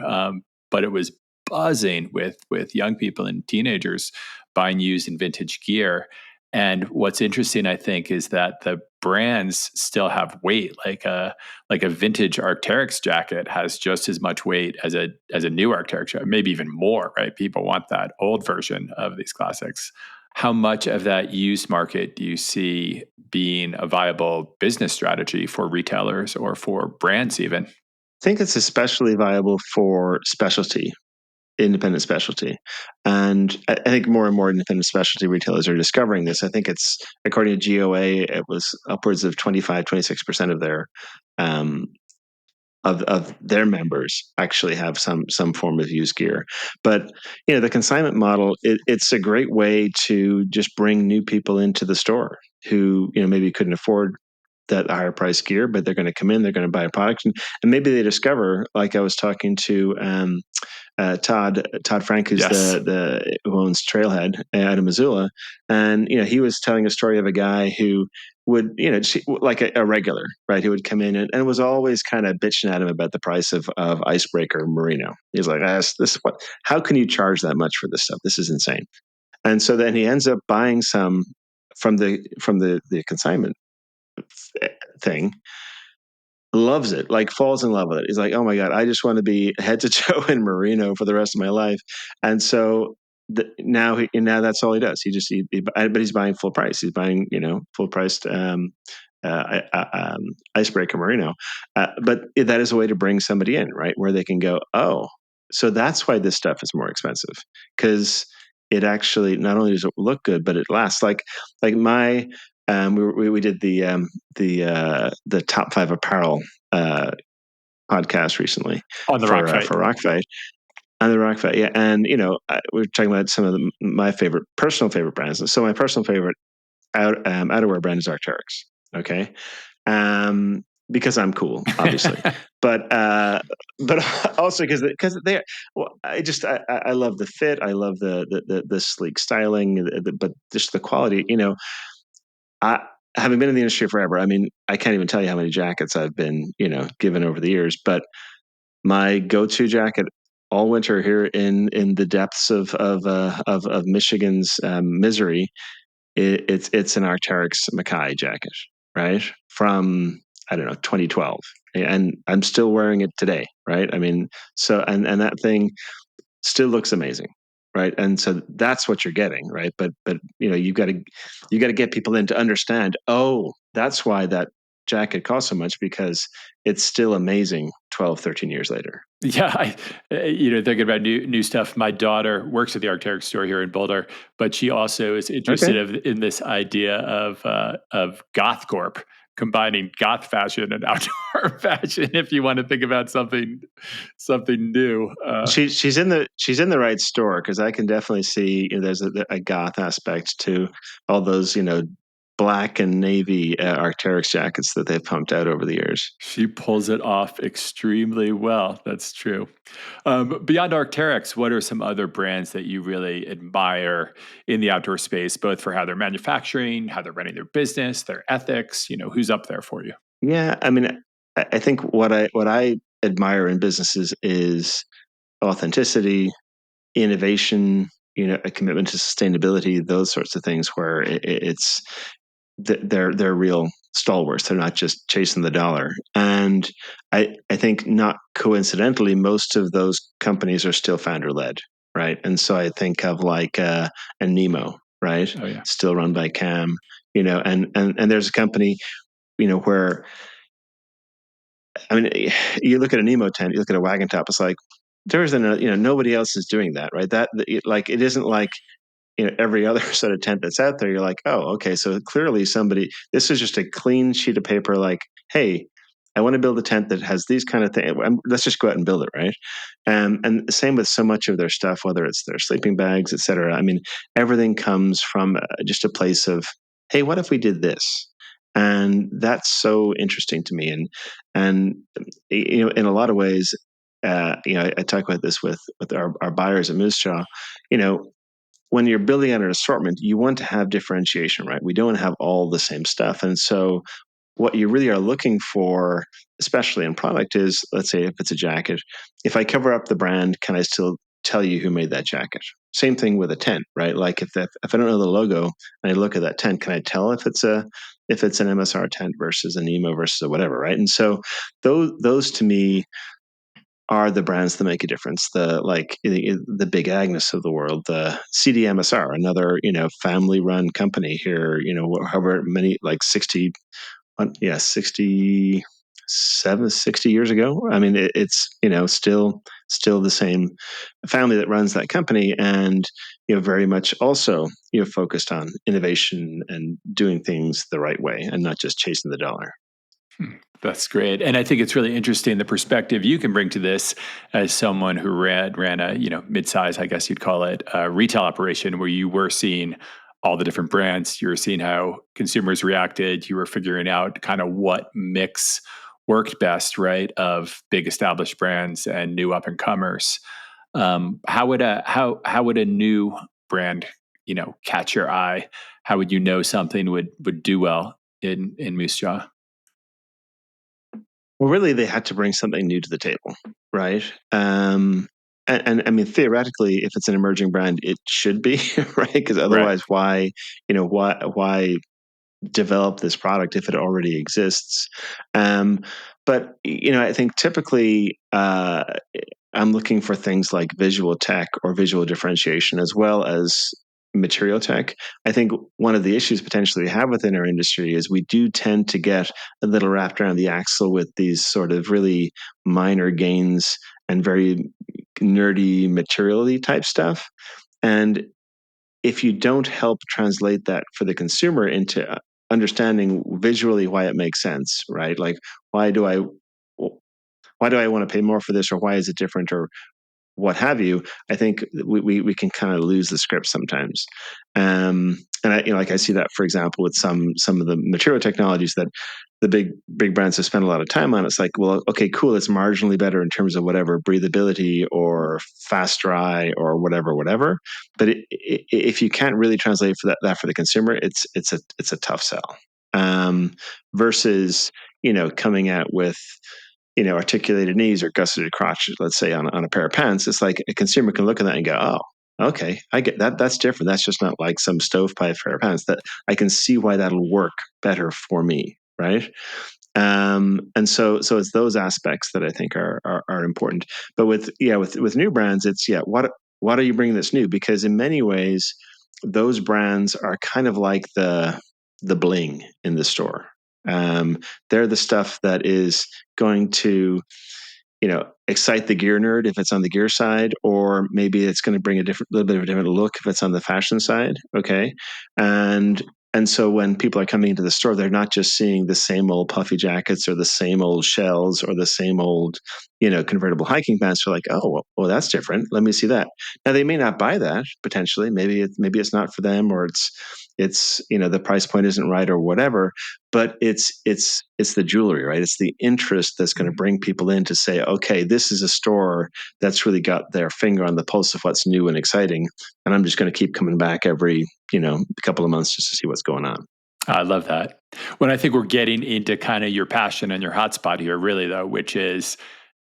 But it was buzzing with young people and teenagers buying used and vintage gear. And what's interesting, I think, is that the brands still have weight. Like a vintage Arc'teryx jacket has just as much weight as a new Arc'teryx jacket, maybe even more, right? People want that old version of these classics. How much of that used market do you see being a viable business strategy for retailers or for brands even? I think it's especially viable for independent specialty. And I think more and more independent specialty retailers are discovering this. I think it's, according to GOA, it was upwards of 25, 26% of um, of their members actually have some form of used gear. But the consignment model, it's a great way to just bring new people into the store who maybe couldn't afford that higher price gear, but they're going to come in, they're going to buy a product, and maybe they discover, like I was talking to Todd Frank, who's Yes. the who owns Trailhead out of Missoula, and he was telling a story of a guy who would, like a regular, right, who would come in and was always kind of bitching at him about the price of icebreaker merino. He's like, this what? How can you charge that much for this stuff? This is insane. And so then he ends up buying some from the consignment thing, loves it, like falls in love with it. He's like, oh my God, I just want to be head to toe in merino for the rest of my life. And so now that's all he does. But he's buying full price. He's buying, full priced, icebreaker merino. But that is a way to bring somebody in, right? Where they can go, oh, so that's why this stuff is more expensive, because it actually not only does it look good, but it lasts. Like my we did the top five apparel uh, podcast recently On the rock fight. for Rock Fight, on the Rock Fight, yeah. And we were talking about some of my personal favorite brands. So my personal favorite outerwear brand is Arc'teryx. Okay, because I'm cool, obviously, but also because they, well, I love the fit, I love the sleek styling, but just the quality. I Having been in the industry forever, I mean, I can't even tell you how many jackets I've been, given over the years. But my go-to jacket all winter here in the depths of Michigan's misery, it's an Arc'teryx Mackay jacket, right? From, I don't know, 2012, and I'm still wearing it today, right? I mean, so and that thing still looks amazing, right? And so that's what you're getting, right? But you got to get people in to understand, oh, that's why that jacket costs so much, because it's still amazing 12, 13 years later. Yeah, thinking about new stuff. My daughter works at the Arc'teryx store here in Boulder, but she also is Okay. interested in this idea of goth corp, combining goth fashion and outdoor fashion. If you want to think about something new, She's in the right store, because I can definitely see, there's a goth aspect to all those, black and navy Arc'teryx jackets that they've pumped out over the years. she pulls it off extremely well. That's true. Beyond Arc'teryx, what are some other brands that you really admire in the outdoor space, both for how they're manufacturing, how they're running their business, their ethics? Who's up there for you? Yeah, I mean, I think what I admire in businesses is authenticity, innovation, a commitment to sustainability, those sorts of things, where it's they're real stalwarts. They're not just chasing the dollar. And I think not coincidentally, most of those companies are still founder led, right? And so I think of like a Nemo, right? Oh yeah. Still run by Cam, and there's a company, where, I mean, you look at a Nemo tent, you look at a wagon top, it's like nobody else is doing that, right? Like it isn't like every other sort of tent that's out there. You're like, oh, okay, so clearly this is just a clean sheet of paper. Like, hey, I want to build a tent that has these kind of things. Let's just go out and build it, right? And the same with so much of their stuff, whether it's their sleeping bags, etc. I mean, everything comes from just a place of, hey, what if we did this? And that's so interesting to me. And in a lot of ways, I talk about this with our buyers at Moosejaw. When you're building out an assortment, you want to have differentiation, right? We don't have all the same stuff. And so what you really are looking for, especially in product, is, let's say if it's a jacket, if I cover up the brand, can I still tell you who made that jacket? Same thing with a tent, right? Like if I don't know the logo and I look at that tent, can I tell if it's an MSR tent versus an emo versus a whatever, right? And so those to me are the brands that make a difference. The Big Agnes of the world, the CDMSR, another family run company here. However many, like 60 years ago. I mean, it's still the same family that runs that company, and very much also focused on innovation and doing things the right way, and not just chasing the dollar. That's great. And I think it's really interesting the perspective you can bring to this as someone who ran a, mid-size, I guess you'd call it, retail operation where you were seeing all the different brands. You were seeing how consumers reacted. You were figuring out kind of what mix worked best, right, of big established brands and new up and comers. How would a new brand, catch your eye? How would you know something would do well in Moose Jaw? Well, really, they had to bring something new to the table, right? And I mean, theoretically, if it's an emerging brand, it should be right, because Right. otherwise, why develop this product if it already exists? But I think typically, I'm looking for things like visual tech or visual differentiation, as well as material tech. I think one of the issues potentially we have within our industry is we do tend to get a little wrapped around the axle with these sort of really minor gains and very nerdy materially type stuff. And if you don't help translate that for the consumer into understanding visually why it makes sense, right? Like, why do I want to pay more for this, or why is it different, or what have you? I think we can kind of lose the script sometimes. And I see that, for example, with some of the material technologies that the big brands have spent a lot of time on. It's like, well, okay, cool, it's marginally better in terms of whatever breathability or fast dry or whatever. But if you can't really translate for that for the consumer, it's a tough sell. Versus coming out with articulated knees or gusseted crotch, let's say on a pair of pants. It's like a consumer can look at that and go, oh, okay, I get that. That's different. That's just not like some stovepipe pair of pants. That I can see why that'll work better for me, right? And so it's those aspects that I think are important. But with new brands, it's what are you bringing that's new? Because in many ways, those brands are kind of like the bling in the store. They're the stuff that is going to excite the gear nerd if it's on the gear side, or maybe it's going to bring a little bit of a different look if it's on the fashion side. Okay. And so when people are coming into the store, they're not just seeing the same old puffy jackets or the same old shells or the same old, convertible hiking pants. They're like, oh, well, that's different. Let me see that. Now they may not buy that potentially. Maybe it's not for them, or it's the price point isn't right or whatever. But it's the jewelry, right? It's the interest that's going to bring people in to say, okay, this is a store that's really got their finger on the pulse of what's new and exciting, and I'm just going to keep coming back every couple of months just to see what's going on. I love that. When I think we're getting into kind of your passion and your hotspot here, really though, which is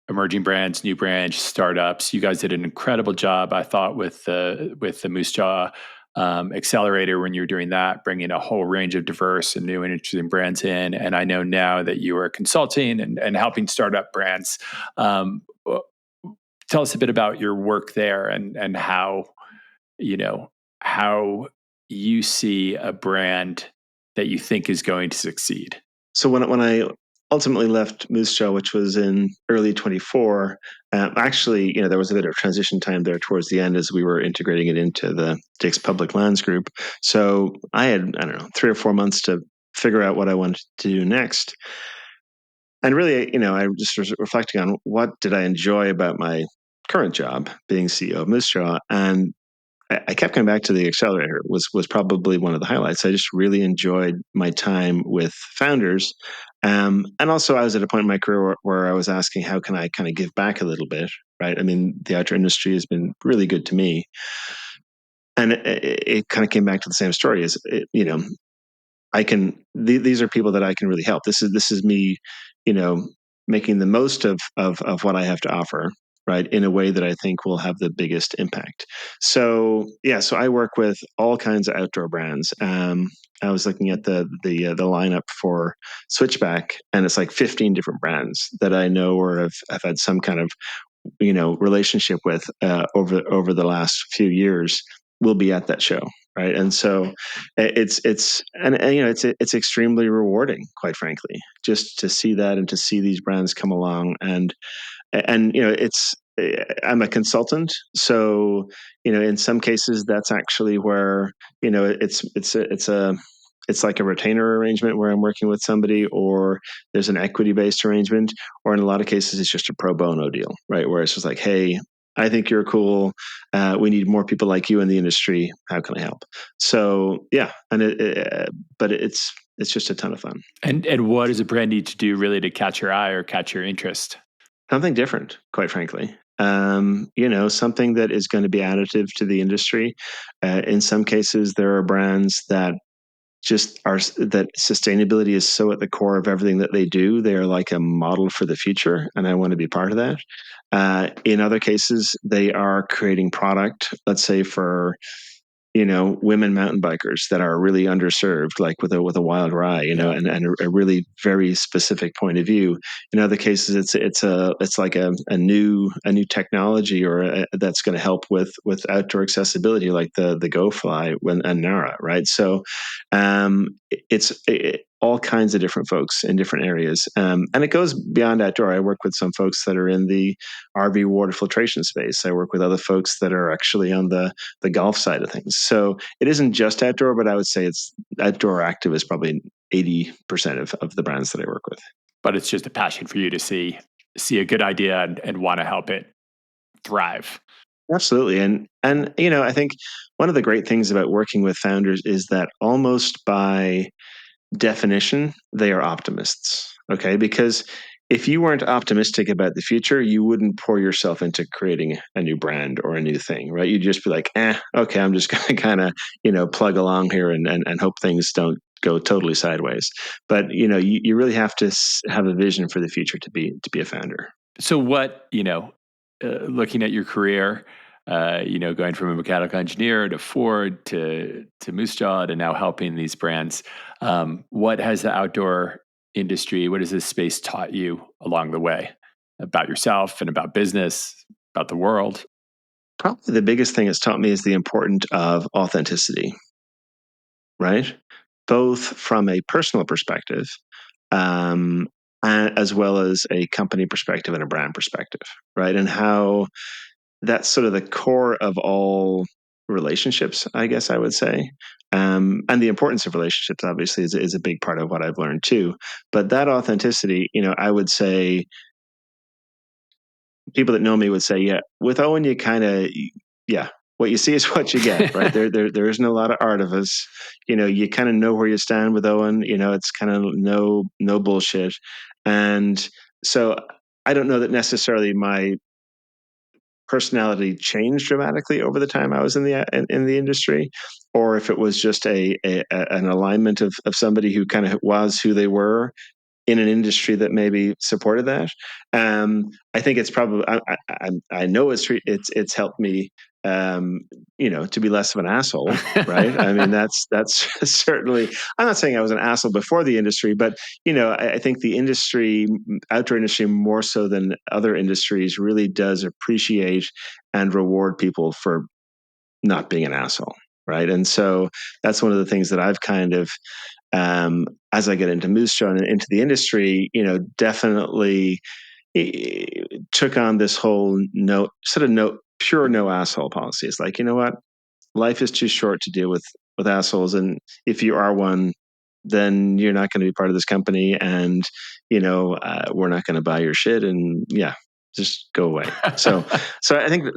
emerging brands, new brands, startups. You guys did an incredible job, I thought, with the Moose Jaw accelerator when you're doing that, bringing a whole range of diverse and new and interesting brands in. And I know now that you are consulting and helping start up brands. Um, Tell us a bit about your work there and how, you know, how you see a brand that you think is going to succeed. So when I ultimately left Moosejaw, which was in early 24, actually, there was a bit of transition time there towards the end as we were integrating it into the Dick's Public Lands Group. So I had, I don't know, 3 or 4 months to figure out what I wanted to do next. And really, I just was reflecting on what did I enjoy about my current job, being CEO of Moosejaw, and I kept coming back to the accelerator. Was probably one of the highlights. I just really enjoyed my time with founders, and also I was at a point in my career where I was asking, how can I kind of give back a little bit, right? I mean, the outdoor industry has been really good to me, and it kind of came back to the same story. I can these are people that I can really help. This is me, you know, making the most of what I have to offer, right, in a way that I think will have the biggest impact. So yeah, so I work with all kinds of outdoor brands. I was looking at the lineup for Switchback, and it's like 15 different brands that I know or have had some kind of relationship with over the last few years will be at that show, right? And so it's extremely rewarding, quite frankly, just to see that and to see these brands come along. And it's I'm a consultant, so in some cases that's actually where it's like a retainer arrangement where I'm working with somebody, or there's an equity based arrangement, or in a lot of cases it's just a pro bono deal, right? Where it's just like, hey, I think you're cool. We need more people like you in the industry. How can I help? So yeah, but it's just a ton of fun. And what does a brand need to do really to catch your eye or catch your interest? Something different, quite frankly. Something that is going to be additive to the industry. In some cases, there are brands that just are that sustainability is so at the core of everything that they do. They are like a model for the future, and I want to be part of that. In other cases, they are creating product, let's say for women mountain bikers that are really underserved, like with a wild rye, Yeah. and a really very specific point of view. In other cases, it's like a new technology that's going to help with outdoor accessibility, like the GoFly and Nara, right? So, all kinds of different folks in different areas, and it goes beyond outdoor. I work with some folks that are in the RV water filtration space. I work with other folks that are actually on the golf side of things. So it isn't just outdoor, but I would say it's outdoor active is probably 80% of the brands that I work with. But it's just a passion for you to see a good idea and want to help it thrive. Absolutely. And I think one of the great things about working with founders is that almost by definition, they are optimists. Okay. Because if you weren't optimistic about the future, you wouldn't pour yourself into creating a new brand or a new thing, right? You'd just be like, okay, I'm just going to kind of, plug along here and hope things don't go totally sideways. But, you really have to have a vision for the future to be a founder. So what, looking at your career, going from a mechanical engineer to Ford to Moosejaw to now helping these brands, what has the outdoor industry, what has this space taught you along the way about yourself and about business, about the world? Probably the biggest thing it's taught me is the importance of authenticity, right? Both from a personal perspective, um, as well as a company perspective and a brand perspective, right? And how that's sort of the core of all relationships, I guess I would say. And the importance of relationships, obviously, is a big part of what I've learned too. But that authenticity, I would say people that know me would say, yeah, with Owen, you kind of, yeah, what you see is what you get, right? There isn't a lot of artifice. You kind of know where you stand with Owen. It's kind of no bullshit. And so I don't know that necessarily my personality changed dramatically over the time I was in the industry, or if it was just an alignment of somebody who kind of was who they were in an industry that maybe supported that. I think it's probably I know it's helped me to be less of an asshole, right? I mean, that's certainly. I'm not saying I was an asshole before the industry, but I think the industry, outdoor industry, more so than other industries, really does appreciate and reward people for not being an asshole, right? And so that's one of the things that I've kind of, as I get into Moosejaw and into the industry, definitely took on this whole pure no asshole policy. It's like, you know what? Life is too short to deal with assholes. And if you are one, then you're not going to be part of this company. And, we're not going to buy your shit. And yeah, just go away. So I think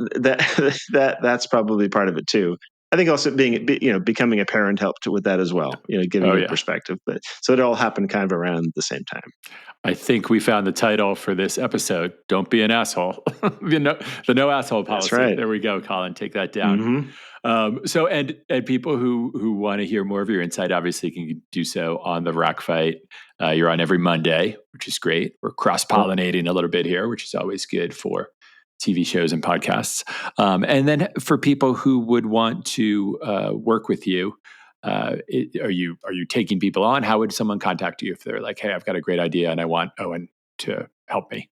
that's probably part of it too. I think also becoming a parent helped with that as well, giving you perspective. But so it all happened kind of around the same time. I think we found the title for this episode. Don't be an asshole. The no asshole policy. That's right. There we go, Colin. Take that down. Mm-hmm. So people who want to hear more of your insight, obviously can do so on the Rock Fight. You're on every Monday, which is great. We're cross-pollinating a little bit here, which is always good for TV shows and podcasts. And then for people who would want to work with you, are you taking people on? How would someone contact you if they're like, hey, I've got a great idea and I want Eoin to help me?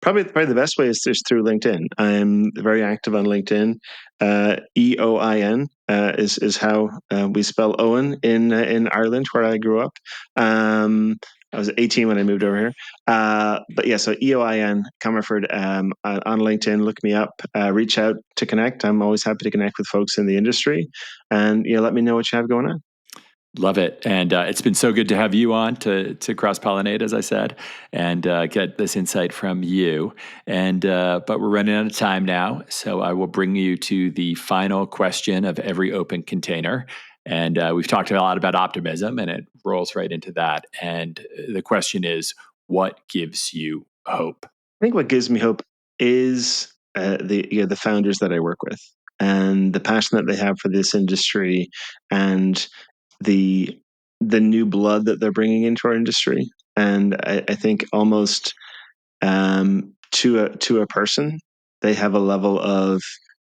Probably the best way is just through LinkedIn. I'm very active on LinkedIn. EOIN is how we spell Eoin in Ireland, where I grew up. I was 18 when I moved over here. But yeah, so Eoin Comerford on LinkedIn. Look me up. Reach out to connect. I'm always happy to connect with folks in the industry, and let me know what you have going on. Love it. And it's been so good to have you on to cross-pollinate, as I said, and get this insight from you. And but we're running out of time now, so I will bring you to the final question of every open container. And we've talked a lot about optimism, and it rolls right into that. And the question is, what gives you hope? I think what gives me hope is the founders that I work with and the passion that they have for this industry and the new blood that they're bringing into our industry. And I think almost to a person, they have a level of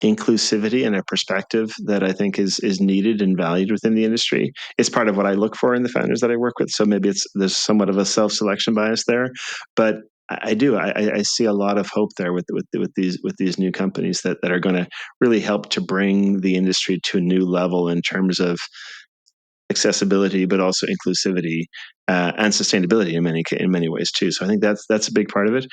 inclusivity and a perspective that I think is needed and valued within the industry. It's part of what I look for in the founders that I work with. So maybe there's somewhat of a self-selection bias there, but I see a lot of hope there with these new companies that are going to really help to bring the industry to a new level in terms of accessibility, but also inclusivity and sustainability in many ways too. So I think that's a big part of it.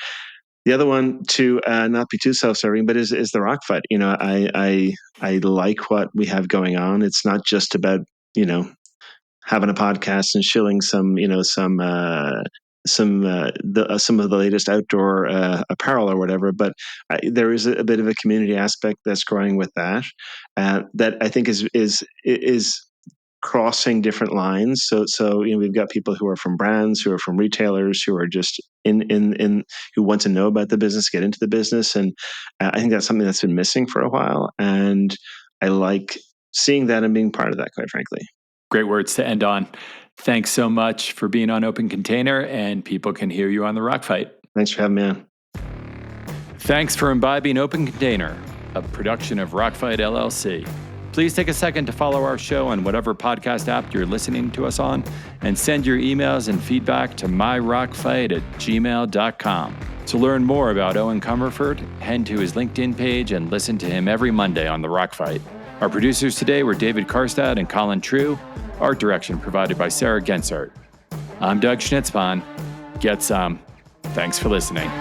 The other one, to not be too self-serving, but is the Rock Fight. I like what we have going on. It's not just about having a podcast and shilling some of the latest outdoor apparel or whatever, but there is a bit of a community aspect that's growing with that that I think is crossing different lines. So we've got people who are from brands, who are from retailers, who are just in who want to know about the business, get into the business, and I think that's something that's been missing for a while, and I like seeing that and being part of that, quite frankly. Great words to end on. Thanks so much for being on Open Container, and people can hear you on the Rock Fight. Thanks for having me on. Thanks for imbibing Open Container, a production of Rock Fight LLC. Please take a second to follow our show on whatever podcast app you're listening to us on, and send your emails and feedback to myrockfight@gmail.com. To learn more about Eoin Comerford, head to his LinkedIn page and listen to him every Monday on the Rock Fight. Our producers today were David Karstad and Colin True. Art direction provided by Sarah Gensart. I'm Doug Schnitzpahn. Get some. Thanks for listening.